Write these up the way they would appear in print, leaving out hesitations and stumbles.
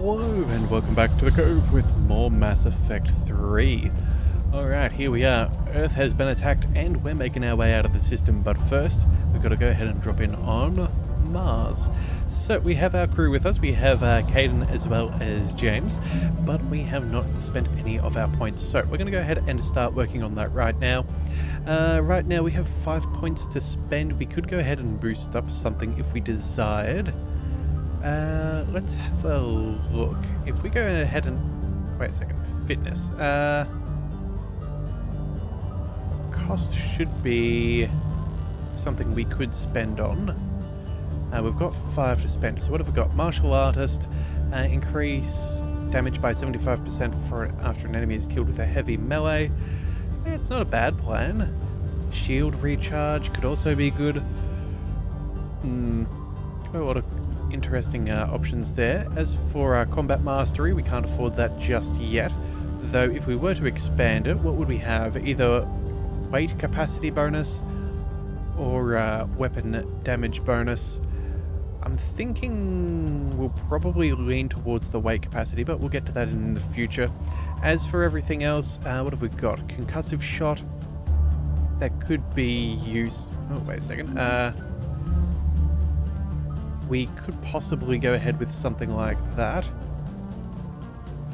Hello and welcome back to the Cove with more Mass Effect 3. Alright, here we are. Earth has been attacked and we're making our way out of the system, but first we've got to go ahead and drop in on Mars. So we have our crew with us. We have Caden as well as James, but we have not spent any of our points. So we're going to go ahead and start working on that right now. Right now we have 5 points to spend. We could go ahead and boost up something if we desired. Let's have a look. If we go ahead and... Wait a second. Fitness. Cost should be something we could spend on. We've got 5 to spend. So what have we got? Martial Artist. Increase damage by 75% after an enemy is killed with a heavy melee. It's not a bad plan. Shield recharge could also be good. Quite a lot of interesting options there. As for our combat mastery, we can't afford that just yet, though if we were to expand it, what would we have? Either weight capacity bonus or weapon damage bonus. I'm thinking we'll probably lean towards the weight capacity, but we'll get to that in the future. As for everything else, what have we got? Concussive shot, that could be use... Oh, wait a second. We could possibly go ahead with something like that.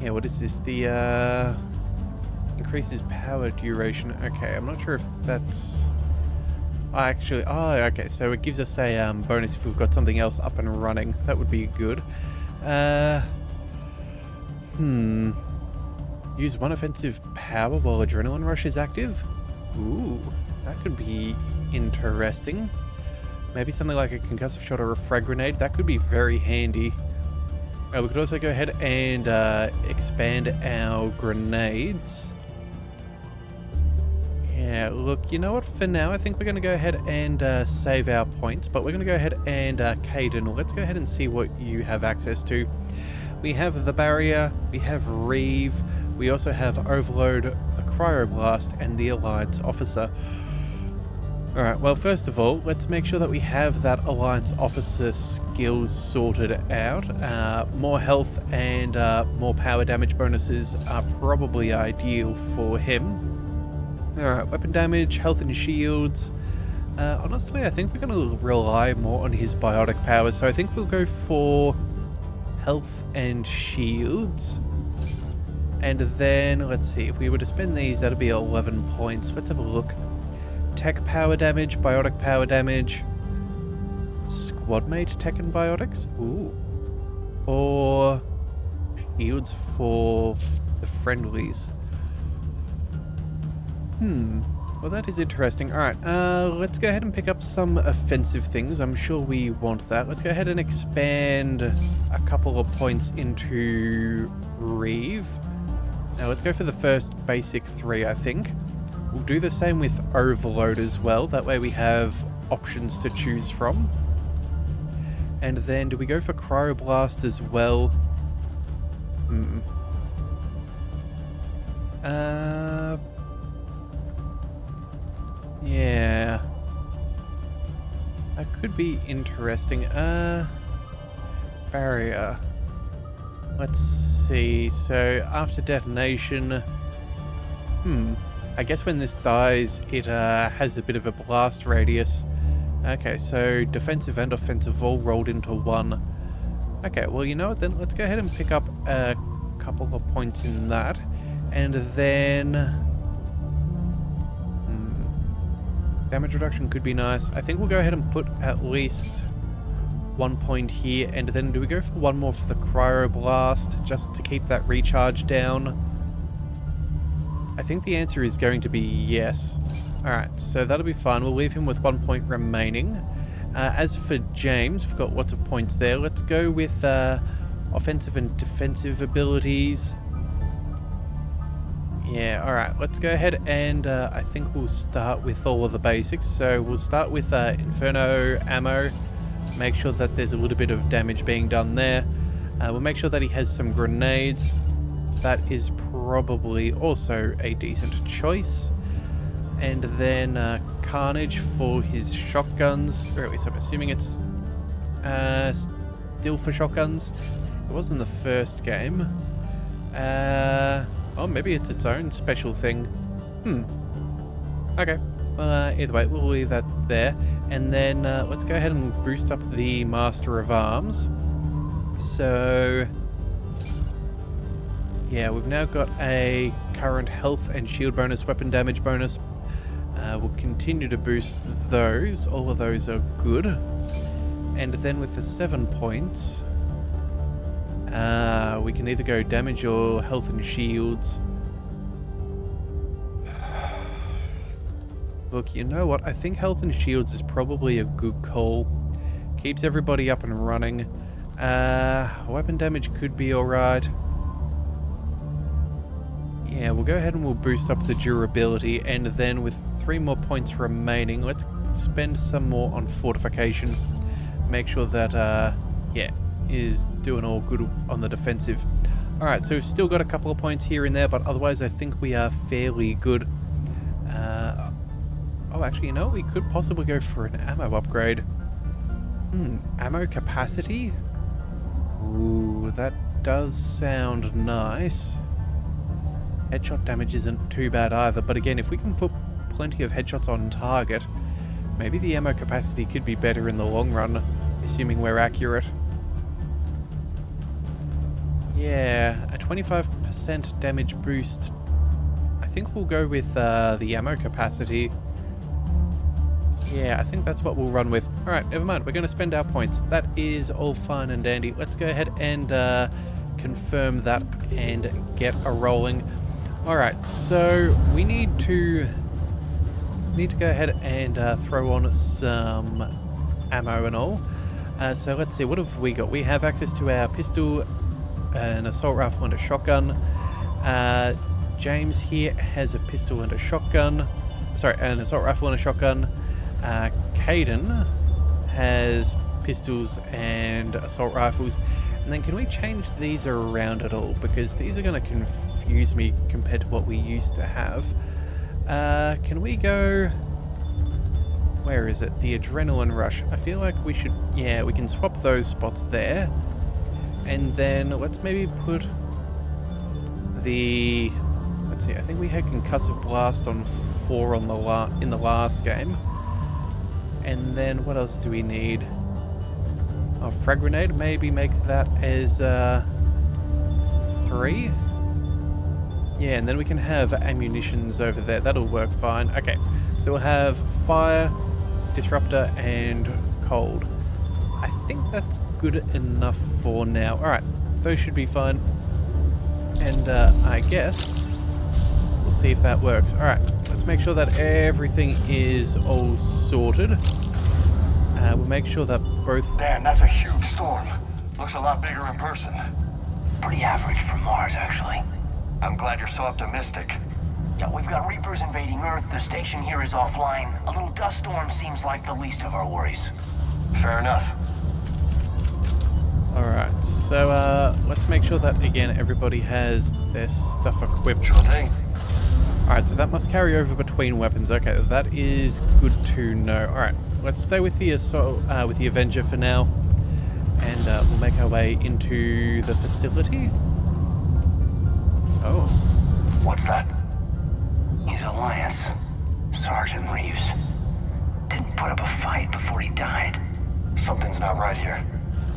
Yeah, what is this? The, increases power duration. Okay, I'm not sure if that's... Actually, oh, okay, so it gives us a bonus if we've got something else up and running. That would be good. Use one offensive power while Adrenaline Rush is active? Ooh, that could be interesting. Maybe something like a concussive shot or a frag grenade. That could be very handy. We could also go ahead and expand our grenades. Yeah, look, you know what? For now, I think we're going to go ahead and save our points. But we're going to go ahead and, Caden, let's go ahead and see what you have access to. We have the Barrier, we have Reeve, we also have Overload, the Cryoblast, and the Alliance Officer. Alright, well, first of all, let's make sure that we have that Alliance Officer skills sorted out. More health and more power damage bonuses are probably ideal for him. Alright, weapon damage, health and shields. Honestly, I think we're going to rely more on his biotic powers, so I think we'll go for health and shields. And then, let's see, if we were to spend these, that'd be 11 points. Let's have a look. Tech power damage, biotic power damage, squad mate tech and biotics, ooh, or shields for the friendlies. Well, that is interesting. Alright, let's go ahead and pick up some offensive things. I'm sure we want that. Let's go ahead and expand a couple of points into Reeve. Now let's go for the first basic 3, I think. We'll do the same with Overload as well. That way we have options to choose from. And then do we go for Cryoblast as well? Yeah. That could be interesting. Barrier. Let's see. So after detonation... I guess when this dies, it has a bit of a blast radius. Okay, so defensive and offensive all rolled into one. Okay, well, you know what then? Let's go ahead and pick up a couple of points in that. And then... damage reduction could be nice. I think we'll go ahead and put at least 1 point here. And then do we go for one more for the Cryoblast, just to keep that recharge down? I think the answer is going to be yes. Alright, so that'll be fine. We'll leave him with 1 point remaining. As for James, we've got lots of points there. Let's go with offensive and defensive abilities. Yeah, alright. Let's go ahead and I think we'll start with all of the basics. So we'll start with Inferno ammo. Make sure that there's a little bit of damage being done there. We'll make sure that he has some grenades. That is probably also a decent choice. And then Carnage for his shotguns, or at least I'm assuming it's still for shotguns. It was in the first game. Oh, maybe it's its own special thing. Okay. Well, either way, we'll leave that there. And then let's go ahead and boost up the Master of Arms. So, yeah, we've now got a current health and shield bonus, weapon damage bonus. We'll continue to boost those. All of those are good. And then with the 7 points, we can either go damage or health and shields. Look, you know what? I think health and shields is probably a good call. Keeps everybody up and running. Weapon damage could be alright. Yeah, we'll go ahead and we'll boost up the durability, and then with 3 more points remaining, let's spend some more on fortification. Make sure that, yeah, is doing all good on the defensive. Alright, so we've still got a couple of points here and there, but otherwise I think we are fairly good. Oh, actually, you know, we could possibly go for an ammo upgrade. Ammo capacity? Ooh, that does sound nice. Headshot damage isn't too bad either, but again, if we can put plenty of headshots on target, maybe the ammo capacity could be better in the long run, assuming we're accurate. Yeah, a 25% damage boost. I think we'll go with the ammo capacity. Yeah, I think that's what we'll run with. Alright, never mind. We're going to spend our points. That is all fine and dandy. Let's go ahead and confirm that and get a rolling. Alright, so we need to go ahead and throw on some ammo and all. So let's see, what have we got? We have access to our pistol, an assault rifle and a shotgun. James here has a pistol and a shotgun. Sorry, an assault rifle and a shotgun. Caden has pistols and assault rifles. And then can we change these around at all? Because these are going to confuse me compared to what we used to have. Can we go... Where is it? The Adrenaline Rush. I feel like we should... Yeah, we can swap those spots there. And then let's maybe put the... Let's see, I think we had Concussive Blast on 4 on in the last game. And then what else do we need? Oh, Frag Grenade, maybe make that as 3. Yeah, and then we can have ammunitions over there. That'll work fine. Okay, so we'll have Fire, Disruptor, and Cold. I think that's good enough for now. Alright, those should be fine. And I guess we'll see if that works. Alright, let's make sure that everything is all sorted. We'll make sure that both... Damn, that's a huge storm. Looks a lot bigger in person. Pretty average for Mars, actually. I'm glad you're so optimistic. Yeah, we've got Reapers invading Earth. The station here is offline. A little dust storm seems like the least of our worries. Fair enough. Alright, so let's make sure that, again, everybody has their stuff equipped. Sure thing. Alright, so that must carry over between weapons. Okay, that is good to know. Alright, let's stay with the assault, with the Avenger for now. And we'll make our way into the facility. Oh. What's that? He's Alliance. Sergeant Reeves. Didn't put up a fight before he died. Something's not right here.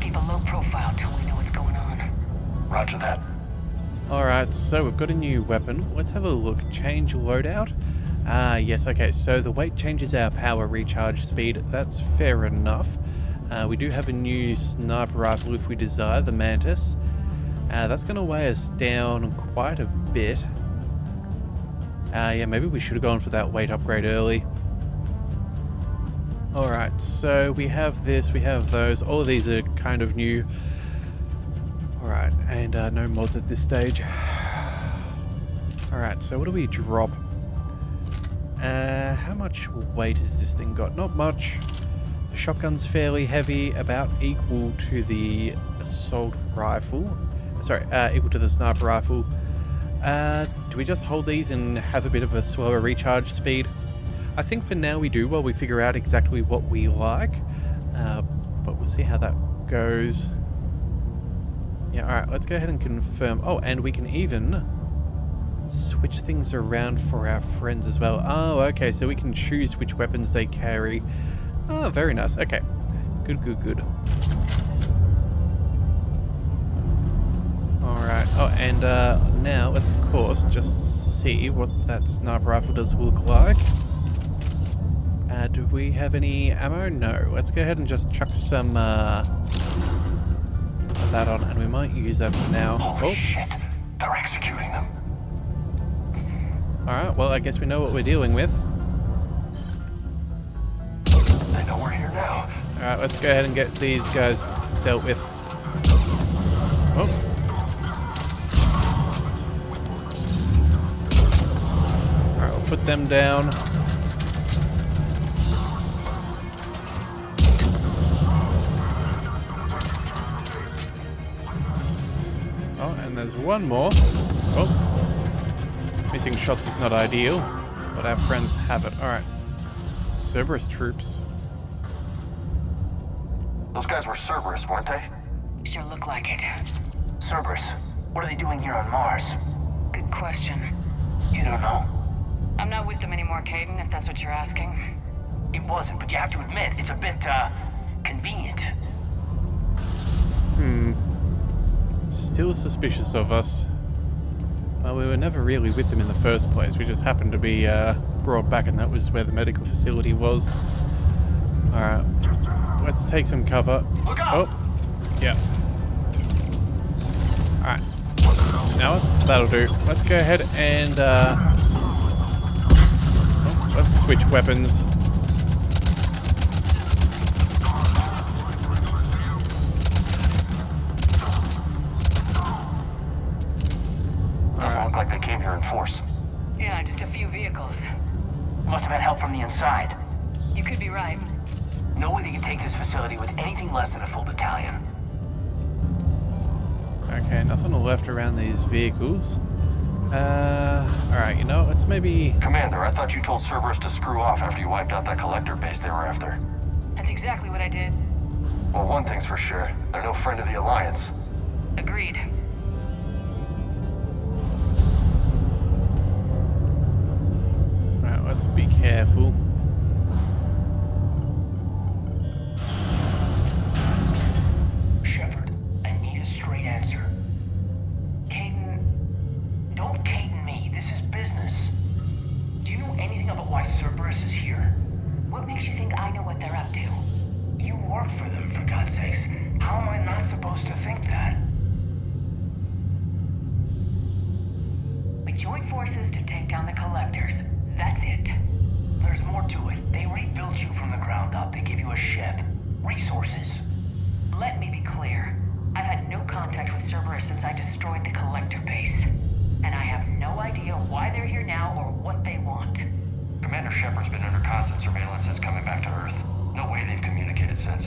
Keep a low profile till we know what's going on. Roger that. Alright, so we've got a new weapon. Let's have a look. Change loadout. Ah, yes, okay, so the weight changes our power recharge speed. That's fair enough. We do have a new sniper rifle if we desire, the Mantis. That's going to weigh us down quite a bit. Yeah, maybe we should have gone for that weight upgrade early. Alright, so we have this, we have those. All of these are kind of new. Alright, and no mods at this stage. Alright, so what do we drop? How much weight has this thing got? Not much. The shotgun's fairly heavy, about equal to the assault rifle. Sorry, equal to the sniper rifle. Do we just hold these and have a bit of a slower recharge speed? I think for now we do while we figure out exactly what we like. But we'll see how that goes. Yeah, alright, let's go ahead and confirm. Oh, and we can even switch things around for our friends as well. Oh, okay, so we can choose which weapons they carry. Oh, very nice. Okay. Good, good, good. Alright. Oh, and now let's, of course, just see what that sniper rifle does look like. Do we have any ammo? No. Let's go ahead and just chuck some that on, and we might use that for now. Holy Oh, shit. They're executing them. alright. Well, I guess we know what we're dealing with. They know we're here now. Alright, let's go ahead and get these guys dealt with. Oh. Alright, we'll put them down. Oh, and there's one more. Oh. Missing shots is not ideal, but our friends have it. Alright. Cerberus troops. Those guys were Cerberus, weren't they? Sure look like it. Cerberus, what are they doing here on Mars? Good question. You don't know? I'm not with them anymore, Caden, if that's what you're asking. It wasn't, but you have to admit, it's a bit, convenient. Still suspicious of us. Well, we were never really with them in the first place. We just happened to be brought back, and that was where the medical facility was. Alright. Let's take some cover. Look out! Oh. Yeah. Alright. Now that'll do. Let's go ahead and let's switch weapons. Doesn't look like they came here in force. Yeah, just a few vehicles. Must have had help from the inside. You could be right. No way they can take this facility with anything less than a full battalion. Okay, nothing left around these vehicles. Alright, you know, let's maybe... Commander, I thought you told Cerberus to screw off after you wiped out that collector base they were after. That's exactly what I did. Well, one thing's for sure. They're no friend of the Alliance. Agreed. Alright, let's be careful. Shepard, I need a straight answer. Caden... Don't Caden me, this is business. Do you know anything about why Cerberus is here? What makes you think I know what they're up to? You work for them, for God's sakes. How am I not supposed to think that? We joined forces to take down the collectors. That's it. There's more to it. They rebuilt you from the ground up. They give you a ship. Resources. Let me be clear. I've had no contact with Cerberus since I destroyed the collector base. And I have no idea why they're here now or what they want. Commander Shepard's been under constant surveillance since coming back to Earth. No way they've communicated since.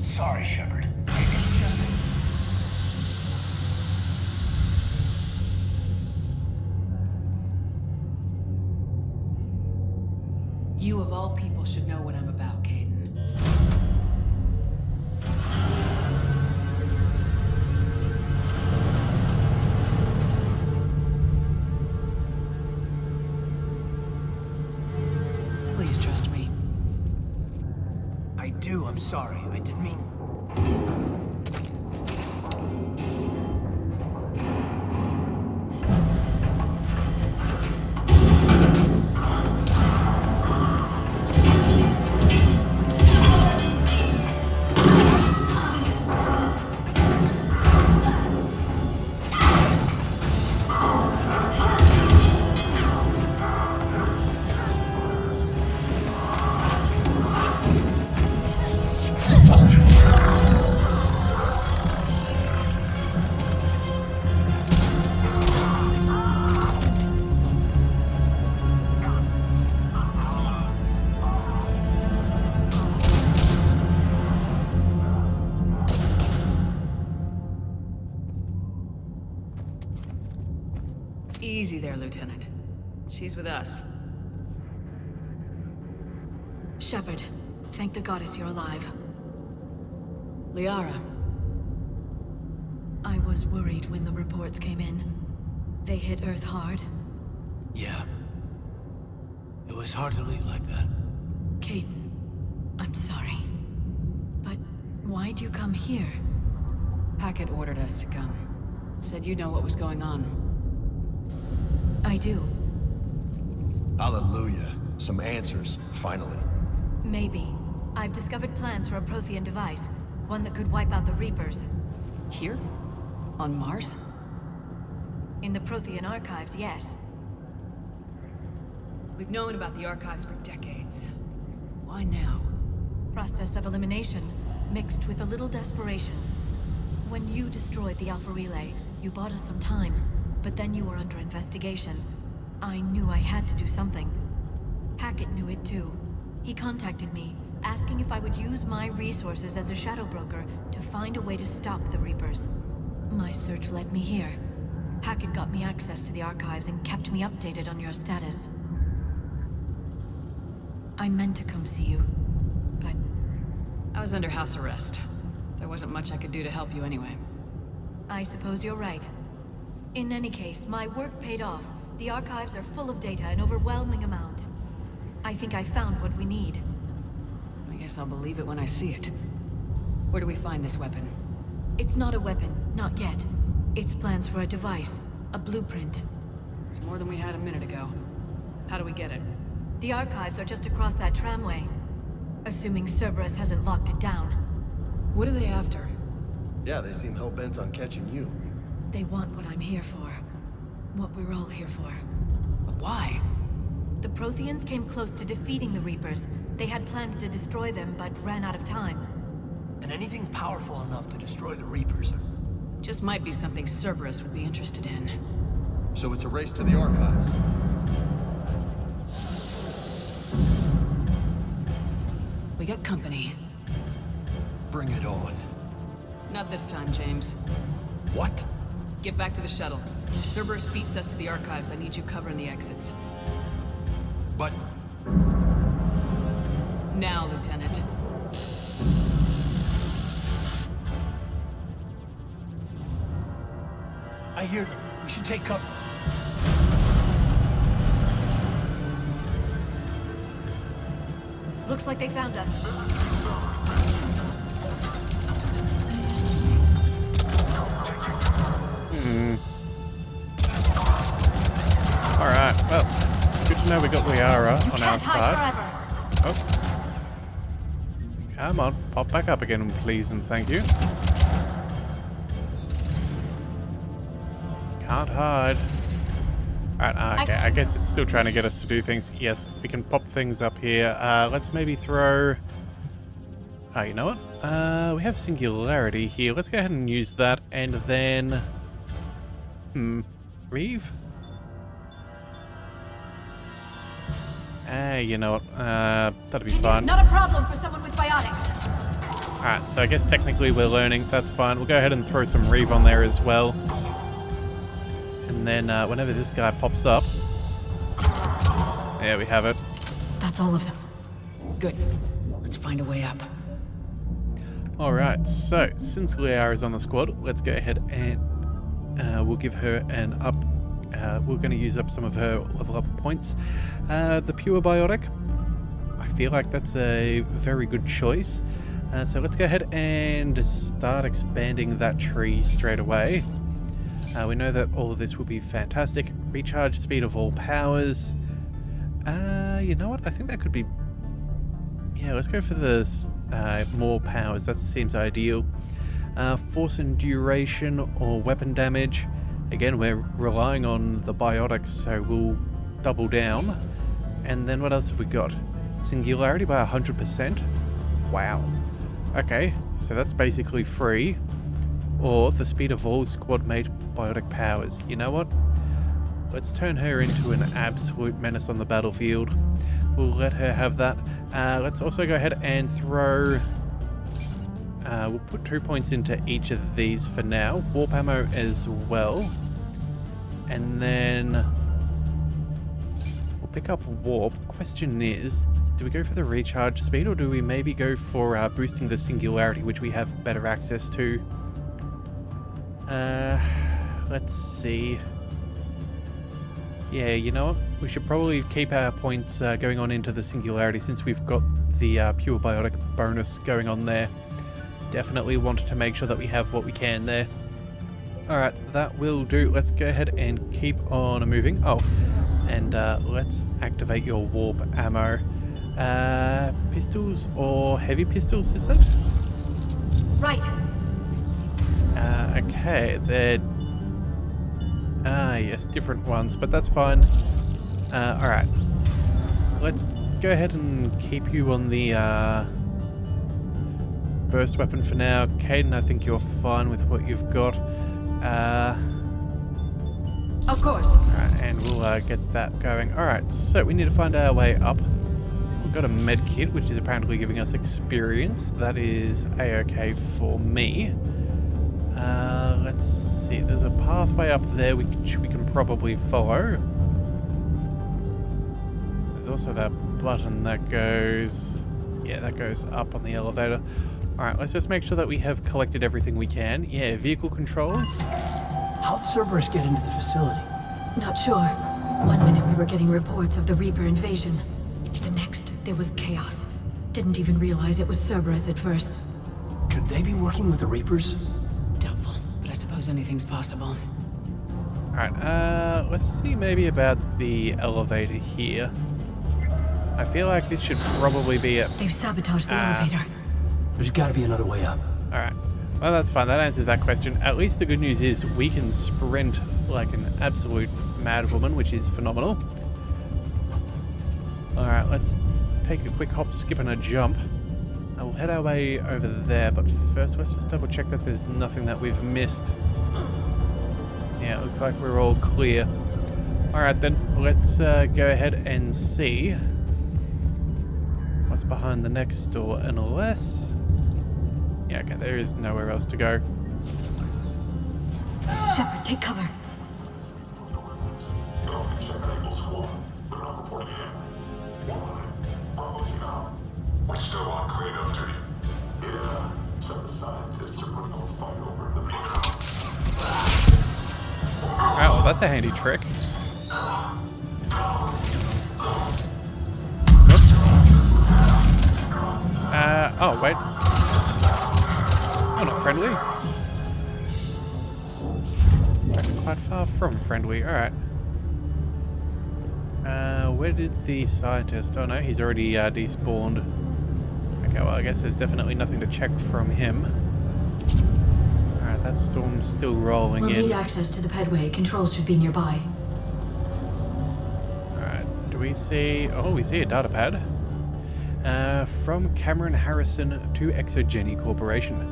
Sorry, Shepard. It's just... You of all people should know what I'm about, Caden. Please trust me. I do, I'm sorry. I didn't mean... Easy there, Lieutenant. She's with us. Shepard, thank the goddess you're alive. Liara. was worried when the reports came in. They hit Earth hard. Yeah. It was hard to leave like that. Caden, I'm sorry. But why'd you come here? Hackett ordered us to come. Said you know what was going on. I do. Hallelujah. Some answers, finally. Maybe. I've discovered plans for a Prothean device. One that could wipe out the Reapers. Here? On Mars? In the Prothean archives, yes. We've known about the archives for decades. Why now? Process of elimination, mixed with a little desperation. When you destroyed the Alpha Relay, you bought us some time, but then you were under investigation. I knew I had to do something. Hackett knew it too. He contacted me, asking if I would use my resources as a shadow broker to find a way to stop the Reapers. My search led me here. Hackett got me access to the archives and kept me updated on your status. I meant to come see you, but... I was under house arrest. There wasn't much I could do to help you anyway. I suppose you're right. In any case, my work paid off. The archives are full of data, an overwhelming amount. I think I found what we need. I guess I'll believe it when I see it. Where do we find this weapon? It's not a weapon, not yet. It's plans for a device, a blueprint. It's more than we had a minute ago. How do we get it? The archives are just across that tramway. Assuming Cerberus hasn't locked it down. What are they after? Yeah, they seem hell-bent on catching you. They want what I'm here for. What we're all here for. But why? The Protheans came close to defeating the Reapers. They had plans to destroy them, but ran out of time. And anything powerful enough to destroy the Reapers. Just might be something Cerberus would be interested in. So it's a race to the archives. We got company. Bring it on. Not this time, James. What? Get back to the shuttle. If Cerberus beats us to the archives, I need you covering the exits. But... Now, Lieutenant. I hear them. We should take cover. Looks like they found us. Alright, well, good to know we got Liara on our side. Oh. Come on, pop back up again, please and thank you. Can't hide. Alright, okay, I guess it's still trying to get us to do things. Yes, we can pop things up here. Let's maybe throw... Oh, you know what? We have Singularity here. Let's go ahead and use that, and then... Reeve? You know what? That'll be fun. Not a problem for someone with biotics. Alright, so I guess technically we're learning. That's fine. We'll go ahead and throw some Reeve on there as well. And then whenever this guy pops up... There we have it. That's all of them. Good. Let's find a way up. Alright, so since Liara is on the squad, let's go ahead and we'll give her an up. We're going to use up some of her level up points. The Pure Biotic, I feel like that's a very good choice. So let's go ahead and start expanding that tree straight away. We know that all of this will be fantastic. Recharge speed of all powers. You know what? I think that could be... Yeah, let's go for this more powers. That seems ideal. Force and duration or weapon damage. Again, we're relying on the biotics, so we'll double down. And then what else have we got? Singularity by 100%. Wow. Okay, so that's basically free. Or the speed of all squad-mate biotic powers. You know what? Let's turn her into an absolute menace on the battlefield. We'll let her have that. Let's also go ahead and throw... we'll put 2 points into each of these for now. Warp ammo as well. And then... we'll pick up warp. Question is, do we go for the recharge speed or do we maybe go for boosting the singularity, which we have better access to? Let's see. Yeah, you know what? We should probably keep our points going on into the Singularity since we've got the Pure Biotic bonus going on there. Definitely want to make sure that we have what we can there. Alright, that will do. Let's go ahead and keep on moving. Oh, and let's activate your warp ammo. Pistols or heavy pistols, is it? Right. Okay, they're... yes, different ones, but that's fine. Alright. Let's go ahead and keep you on the burst weapon for now. Caden, I think you're fine with what you've got. Of course. Alright, and we'll get that going. Alright, so we need to find our way up. We've got a med kit, which is apparently giving us experience. That is a-okay for me. Let's see. There's a pathway up there which we can probably follow. There's also that button that goes... yeah, that goes up on the elevator. Alright, let's just make sure that we have collected everything we can. Yeah, vehicle controls. How'd Cerberus get into the facility? Not sure. 1 minute we were getting reports of the Reaper invasion. The next, there was chaos. Didn't even realize it was Cerberus at first. Could they be working with the Reapers? Doubtful, but I suppose anything's possible. Alright, let's see maybe about the elevator here. I feel like this should probably be it. They've sabotaged the elevator. There's gotta be another way up. Alright. Well, that's fine. That answers that question. At least the good news is we can sprint like an absolute madwoman, which is phenomenal. Alright, let's take a quick hop, skip, and a jump. And we'll head our way over there, but first let's just double check that there's nothing that we've missed. Yeah, it looks like we're all clear. Alright then, let's go ahead and see what's behind the next door, unless... yeah, okay, there is nowhere else to go. Shepard, take cover. We're still on Kratos duty. Yeah, so the scientists are putting a fight over in the vehicle. Wow, well, that's a handy trick. Whoops. Oh, wait. Oh, not friendly. Quite far from friendly, alright. Where did the scientist... oh no, he's already despawned. Okay, well I guess there's definitely nothing to check from him. Alright, that storm's still rolling We'll in. need access to the pedway. Controls should be nearby. Alright, do we see... oh, we see a data pad. From Cameron Harrison to Exogeny Corporation.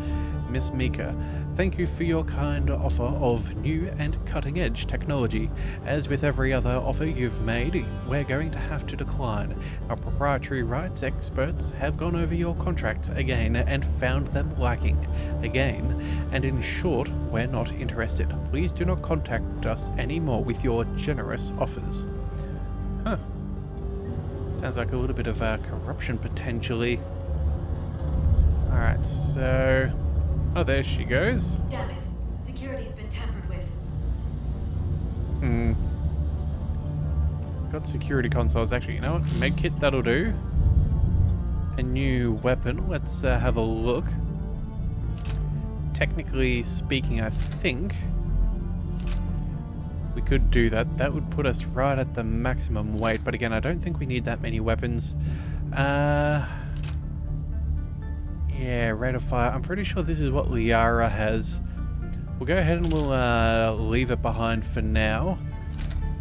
Miss Mika, thank you for your kind offer of new and cutting-edge technology. As with every other offer you've made, we're going to have to decline. Our proprietary rights experts have gone over your contracts again and found them lacking again. And in short, we're not interested. Please do not contact us anymore with your generous offers. Huh. Sounds like a little bit of corruption potentially. Alright, so... oh, there she goes. Damn it. Security's been tampered with. Got security consoles. Actually, you know what? Medkit, that'll do. A new weapon. Let's have a look. Technically speaking, I think we could do that. That would put us right at the maximum weight. But again, I don't think we need that many weapons. Yeah, rate of fire. I'm pretty sure this is what Liara has. We'll go ahead and we'll leave it behind for now.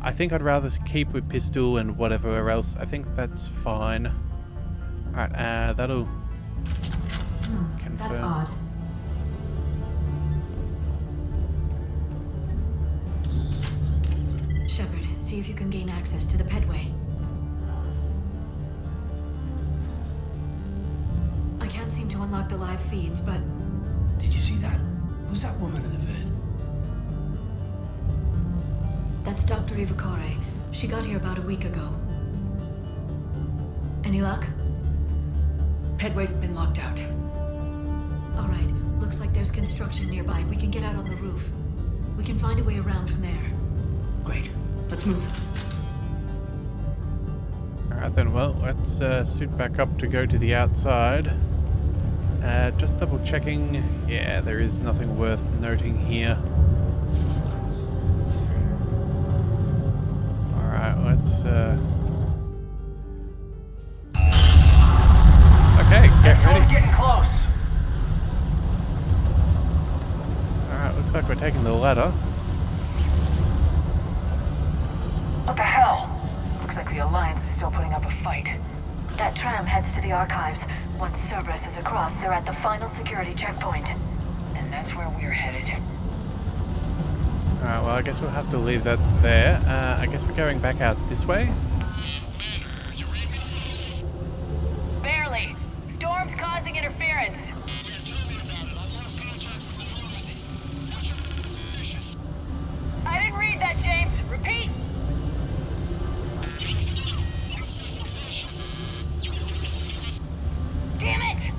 I think I'd rather keep with pistol and whatever else. I think that's fine. Alright, that'll confirm. That's odd. Shepard, see if you can gain access to the pedway. I can't seem to unlock the live feeds, but... Did you see that? Who's that woman in the vid? that's Dr. Ivakare. She got here about a week ago. Any luck? Pedway's been locked out. All right. Looks like there's construction nearby. We can get out on the roof. We can find a way around from there. Great. Let's move. Alright then, well, let's suit back up to go to the outside. Just double checking. Yeah, there is nothing worth noting here. Alright, let's okay, get ready. Storm's getting close. Alright, looks like we're taking the ladder. What the hell? Looks like the Alliance is still putting up a fight. That tram heads to the archives. Once Cerberus is across, they're at the final security checkpoint. And that's where we're headed. Alright, well, I guess we'll have to leave that there. I guess we're going back out this way. Barely. Storm's causing interference. I didn't read that, James. Repeat. Damn it!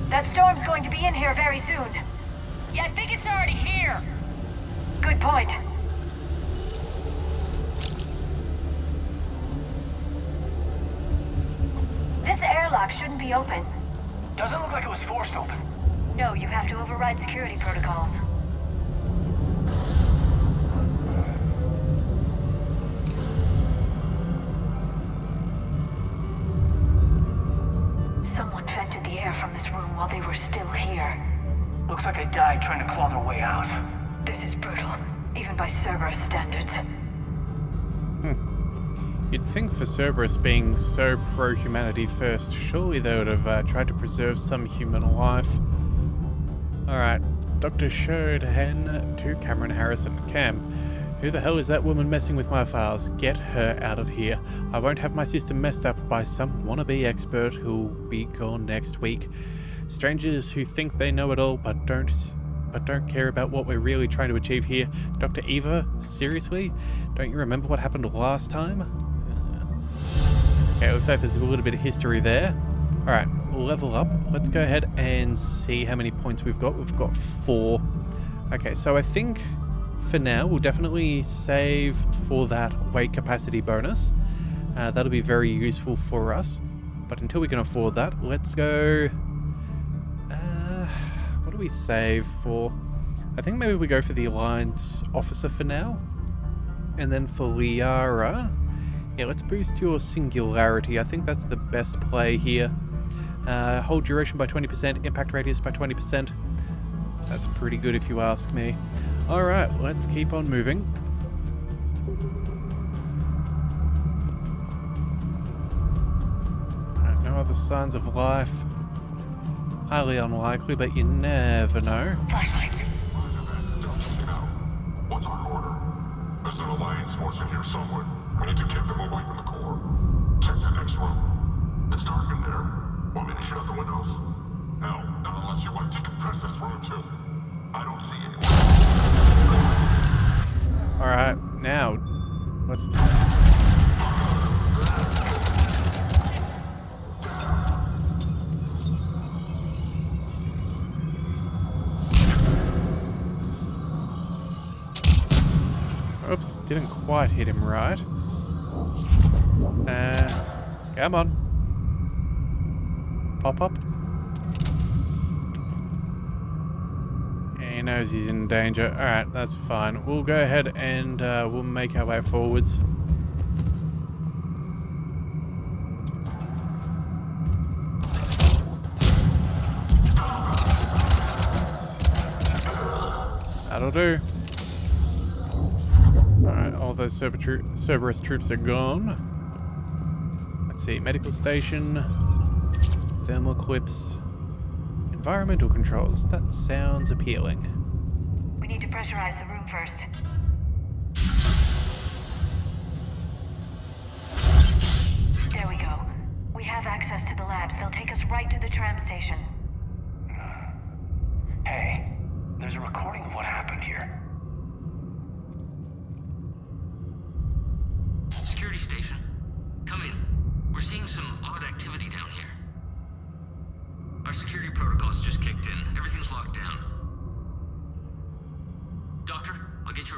That storm's going to be in here very soon. Yeah, I think it's already here. Good point. This airlock shouldn't be open. Doesn't look like it was forced open. No, you have to override security protocols. Someone vented the air from this room while they were still here. Looks like they died trying to claw their way out. This is brutal, even by Cerberus standards. You'd think for Cerberus being so pro-humanity first, surely they would have tried to preserve some human life. Alright, Dr. Sheridan to Cameron Harrison. Cam, who the hell is that woman messing with my files? Get her out of here. I won't have my system messed up by some wannabe expert who'll be gone next week. Strangers who think they know it all but don't care about what we're really trying to achieve here. Dr. Eva, seriously? Don't you remember what happened last time? Okay, looks like there's a little bit of history there. Alright, level up. Let's go ahead and see how many points we've got. We've got 4. Okay, so I think for now we'll definitely save for that weight capacity bonus. That'll be very useful for us. But until we can afford that, let's go... what do we save for? I think maybe we go for the Alliance Officer for now. And then for Liara... Yeah, let's boost your Singularity. I think that's the best play here. Hold duration by 20%, impact radius by 20%. That's pretty good if you ask me. Alright, let's keep on moving. Alright, no other signs of life. Highly unlikely, but you never know. Flashlights. What's our order? There's an Alliance force in here somewhere. We need to keep them away from the core. Check the next room. It's dark in there. Want me to shut the windows? No, not unless you want to decompress this room too. I don't see anyone. Alright, now, what's the... Oops, didn't quite hit him right. Come on. Pop up. He knows he's in danger. Alright, that's fine. We'll go ahead and we'll make our way forwards. That'll do. Alright, all those Cerberus troops are gone. Let's see, medical station, thermal clips, environmental controls. That sounds appealing. We need to pressurize the room first. There we go. We have access to the labs. They'll take us right to the tram station. Hey, there's a recording of what happened here. Security station. Come in. We're seeing some odd activity down here. Our security protocols just kicked in. Everything's locked down. Doctor, I'll get you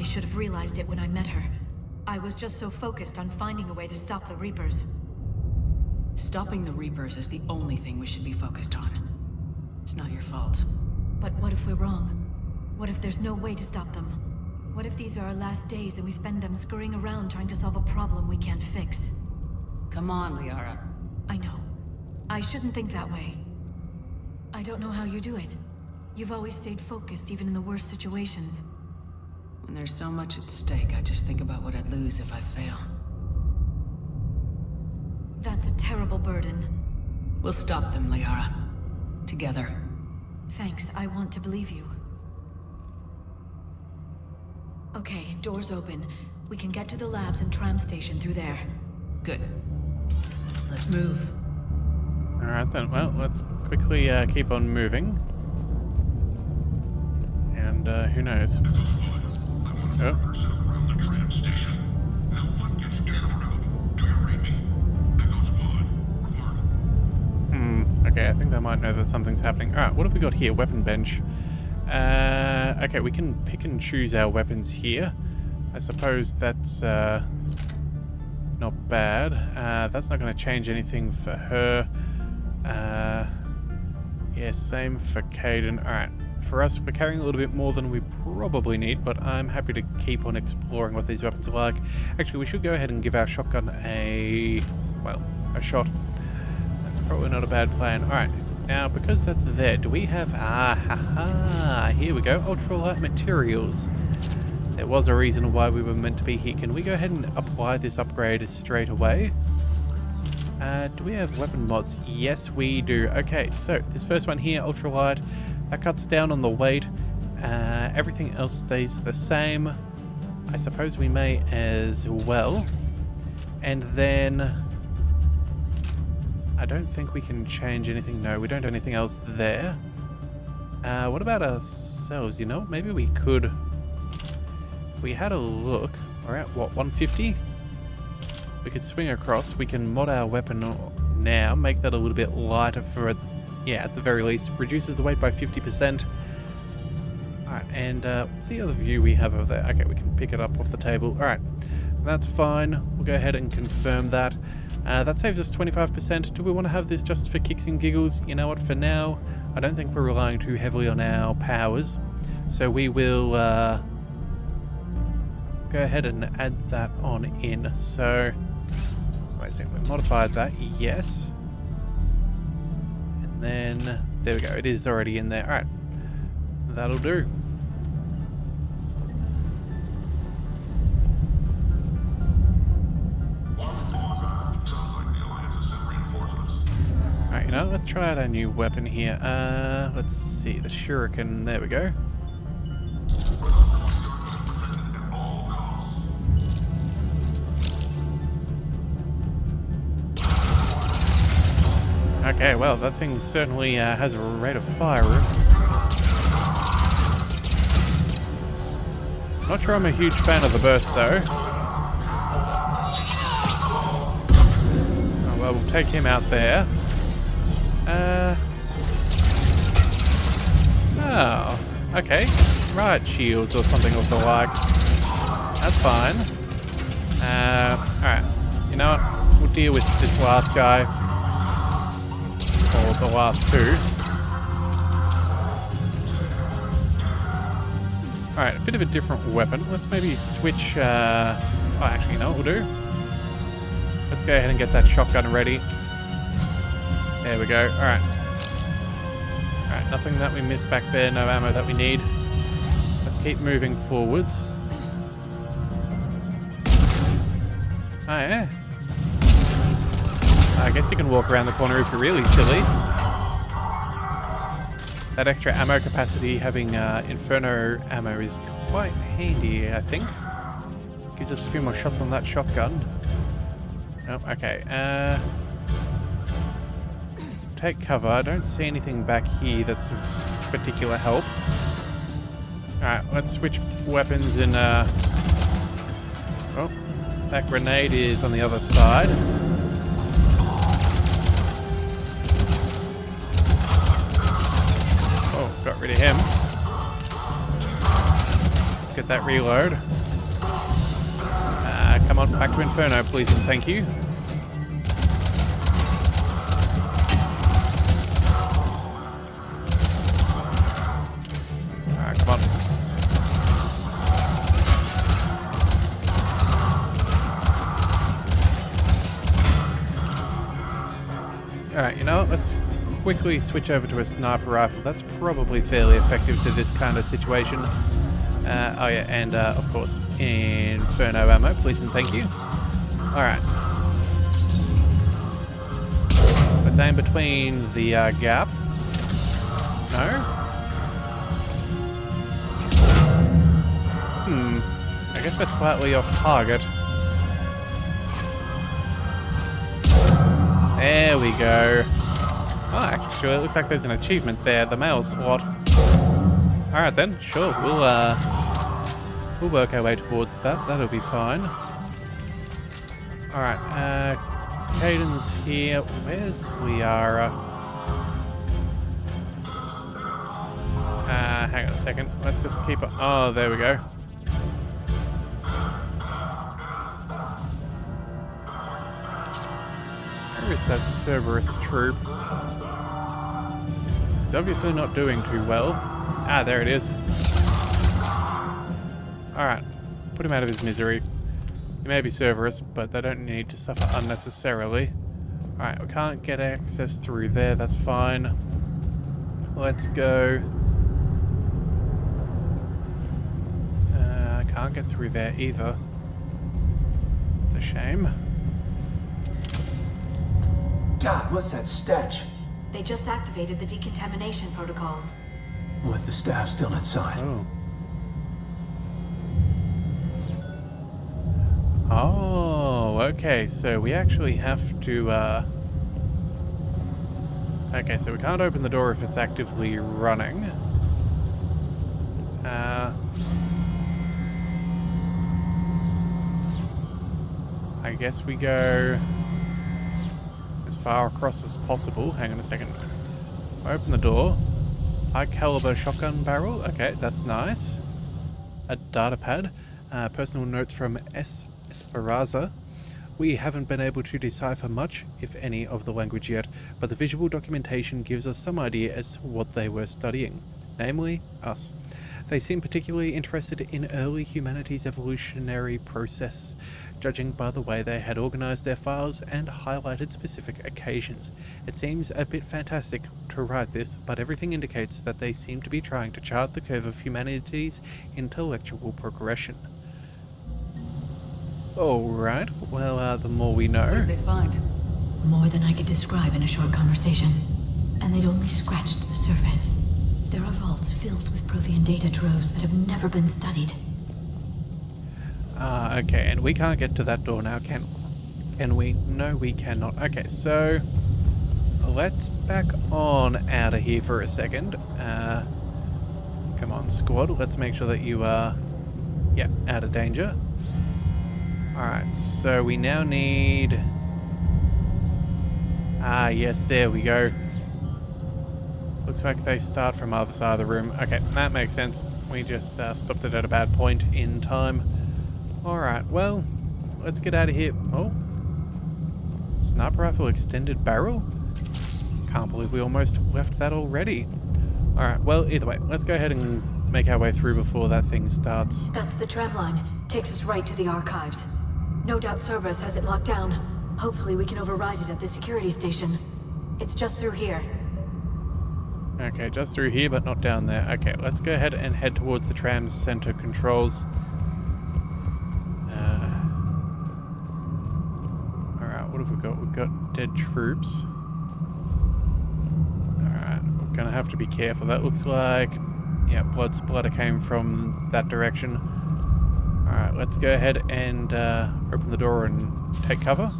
I should have realized it when I met her. I was just so focused on finding a way to stop the Reapers. Stopping the Reapers is the only thing we should be focused on. It's not your fault. But what if we're wrong? What if there's no way to stop them? What if these are our last days and we spend them scurrying around trying to solve a problem we can't fix? Come on, Liara. I know. I shouldn't think that way. I don't know how you do it. You've always stayed focused even in the worst situations. When there's so much at stake, I just think about what I'd lose if I fail. That's a terrible burden. We'll stop them, Liara. Together. Thanks, I want to believe you. Okay, doors open. We can get to the labs and tram station through there. Good. Let's move. Alright then, well, let's quickly keep on moving. And who knows? Oh. Around the tram station. No one gets in or out. Do you read me? Echo Squad. Report. Okay, I think they might know that something's happening. Alright, what have we got here? Weapon bench. Okay, we can pick and choose our weapons here. I suppose that's not bad. That's not going to change anything for her. Yeah, same for Caden. Alright, for us, we're carrying a little bit more than we probably need, but I'm happy to keep on exploring what these weapons are like. Actually, we should go ahead and give our shotgun a shot. That's probably not a bad plan. Alright, now, because that's there, do we have... here we go, ultralight materials. There was a reason why we were meant to be here. Can we go ahead and apply this upgrade straight away? Do we have weapon mods? Yes, we do. Okay, so this first one here, ultralight, that cuts down on the weight. Everything else stays the same. I suppose we may as well. And then... I don't think we can change anything. No, we don't do anything else there. What about ourselves? You know, maybe we could... We had a look. We're at, what, 150? We could swing across. We can mod our weapon now, make that a little bit lighter for it. Yeah, at the very least. Reduces the weight by 50%. Alright, and what's the other view we have over there? Okay, we can pick it up off the table. Alright, that's fine. We'll go ahead and confirm that. That saves us 25%. Do we want to have this just for kicks and giggles? You know what, for now, I don't think we're relying too heavily on our powers. So we will go ahead and add that on in. So, wait a second, we modified that, yes. And then, there we go, it is already in there. Alright, that'll do. Alright, you know, let's try out our new weapon here. Let's see, the shuriken, there we go. Okay, well, that thing certainly has a rate of fire. Not sure I'm a huge fan of the burst, though. Oh, well, we'll take him out there. Oh, okay. Riot shields or something of the like. That's fine. Alright. You know what? We'll deal with this last guy. Or the last two. Alright, a bit of a different weapon. Let's maybe switch... oh, actually, you know what we'll do? Let's go ahead and get that shotgun ready. There we go. Alright. Alright, nothing that we missed back there. No ammo that we need. Let's keep moving forwards. Oh, yeah. I guess you can walk around the corner if you're really silly. That extra ammo capacity, having Inferno ammo, is quite handy, I think. Gives us a few more shots on that shotgun. Oh, okay. Take cover. I don't see anything back here that's of particular help. Alright, let's switch weapons and... Oh, that grenade is on the other side. Got rid of him. let's get that reload. Come on, back to Inferno, please and thank you. Alright, come on. Alright, you know what? Let's quickly switch over to a sniper rifle. That's probably fairly effective for this kind of situation. Oh yeah, and of course, Inferno ammo, please and thank you. Alright. Let's aim between the gap. No? I guess we're slightly off target. There we go. Oh, actually, it looks like there's an achievement there, the mail slot. Alright then, sure, we'll work our way towards that, that'll be fine. Alright, Caden's here, where's Liara? Hang on a second, let's just keep it, oh, there we go. Where is that Cerberus troop? He's obviously not doing too well. Ah, there it is. Alright, put him out of his misery. He may be Cerberus, but they don't need to suffer unnecessarily. Alright, we can't get access through there, that's fine. Let's go. I can't get through there either. It's a shame. God, what's that stench? They just activated the decontamination protocols. With the staff still inside. Oh. Oh, okay, so we actually have to, okay, so we can't open the door if it's actively running. I guess we go as far across as possible. Hang on a second. Open the door. High caliber shotgun barrel. Okay, that's nice. A data pad. Personal notes from Esperanza. We haven't been able to decipher much, if any, of the language yet, but the visual documentation gives us some idea as to what they were studying. Namely, us. They seem particularly interested in early humanity's evolutionary process, judging by the way they had organized their files and highlighted specific occasions. It seems a bit fantastic to write this, but everything indicates that they seem to be trying to chart the curve of humanity's intellectual progression. Alright, well, the more we know. What did they find? More than I could describe in a short conversation. And they'd only scratched the surface. There are vaults filled with Prothean data troves that have never been studied. Okay, and we can't get to that door now, can we? No, we cannot. Okay, so let's back on out of here for a second. Come on, squad. Let's make sure that you are, yeah, out of danger. Alright, so we now need... Ah, yes, there we go. Looks like they start from other side of the room. Okay, that makes sense. We just stopped it at a bad point in time. Alright, well, let's get out of here. Oh. Sniper rifle extended barrel? Can't believe we almost left that already. Alright, well, either way, let's go ahead and make our way through before that thing starts. That's the tram line. Takes us right to the archives. No doubt Cerberus has it locked down. Hopefully we can override it at the security station. It's just through here. Okay, just through here, but not down there. Okay, let's go ahead and head towards the tram's center controls. Alright, what have we got? We've got dead troops. Alright, we're gonna have to be careful. That looks like... yeah, blood splatter came from that direction. Alright, let's go ahead and open the door and take cover.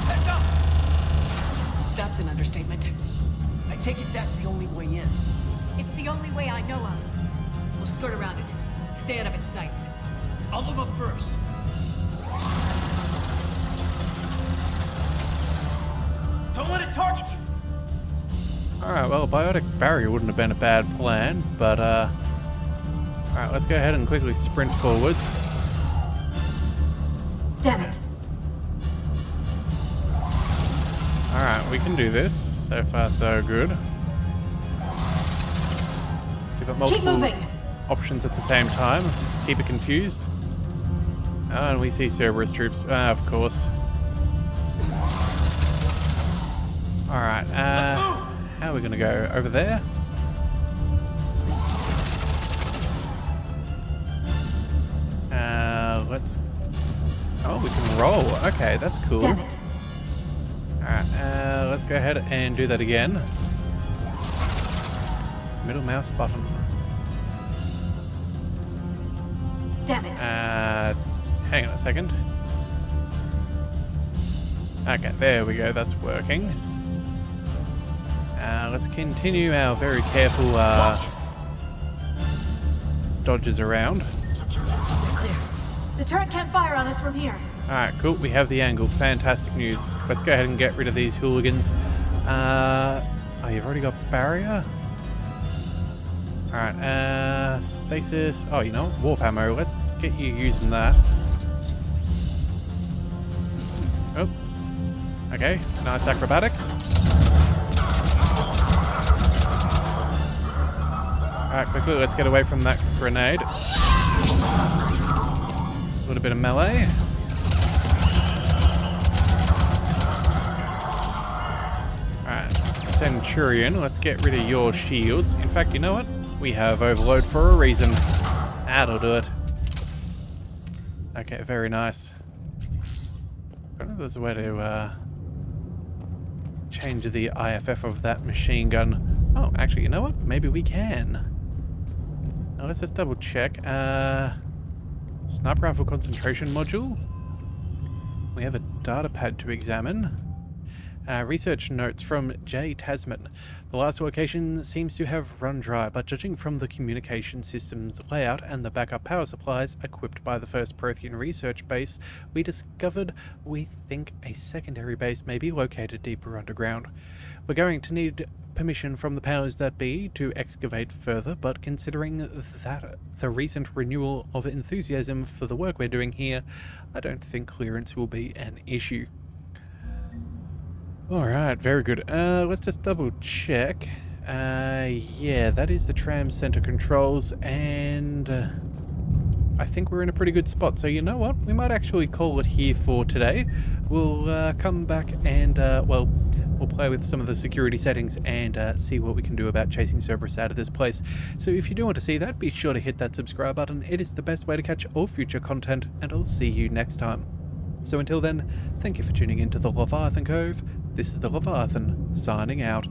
Heads up! That's an understatement. I take it that's the only way in. It's the only way I know of. We'll skirt around it. Stay out of its sights. I'll move up first. Don't let it target you! Alright, well, a biotic barrier wouldn't have been a bad plan, but Alright, let's go ahead and quickly sprint forwards. Damn it. Alright, we can do this. So far, so good. Give it multiple moving. options at the same time. Keep it confused. Oh, and we see Cerberus troops. Of course. Alright, how are we going to go? Over there? Let's... Oh, we can roll. Okay, that's cool. Damn it. Alright, let's go ahead and do that again. Middle mouse button. Damn it. Hang on a second. Okay, there we go, that's working. Let's continue our very careful dodges around. Clear. The turret can't fire on us from here. Alright, cool, we have the angle. Fantastic news. Let's go ahead and get rid of these hooligans. Oh, you've already got barrier? Alright, stasis. Oh, you know what? Warp ammo. Let's get you using that. Oh. Okay, nice acrobatics. Alright, quickly, let's get away from that grenade. A little bit of melee. Alright, Centurion, let's get rid of your shields. In fact, you know what? We have overload for a reason. That'll do it. Okay, very nice. I don't know if there's a way to change the IFF of that machine gun. Oh, actually, you know what? Maybe we can. Now, let's just double check. Sniper rifle concentration module. We have a data pad to examine. Research notes from J. Tasman. The last location seems to have run dry, but judging from the communication system's layout and the backup power supplies equipped by the first Prothean research base, we think a secondary base may be located deeper underground. We're going to need permission from the powers that be to excavate further, but considering that the recent renewal of enthusiasm for the work we're doing here, I don't think clearance will be an issue. Alright, very good. Let's just double check. Yeah, that is the tram center controls, and I think we're in a pretty good spot. So you know what? We might actually call it here for today. We'll come back and, well, we'll play with some of the security settings and see what we can do about chasing Cerberus out of this place. So if you do want to see that, be sure to hit that subscribe button. It is the best way to catch all future content, and I'll see you next time. So until then, thank you for tuning into the Leviathan Cove. This is the Leviathan, signing out.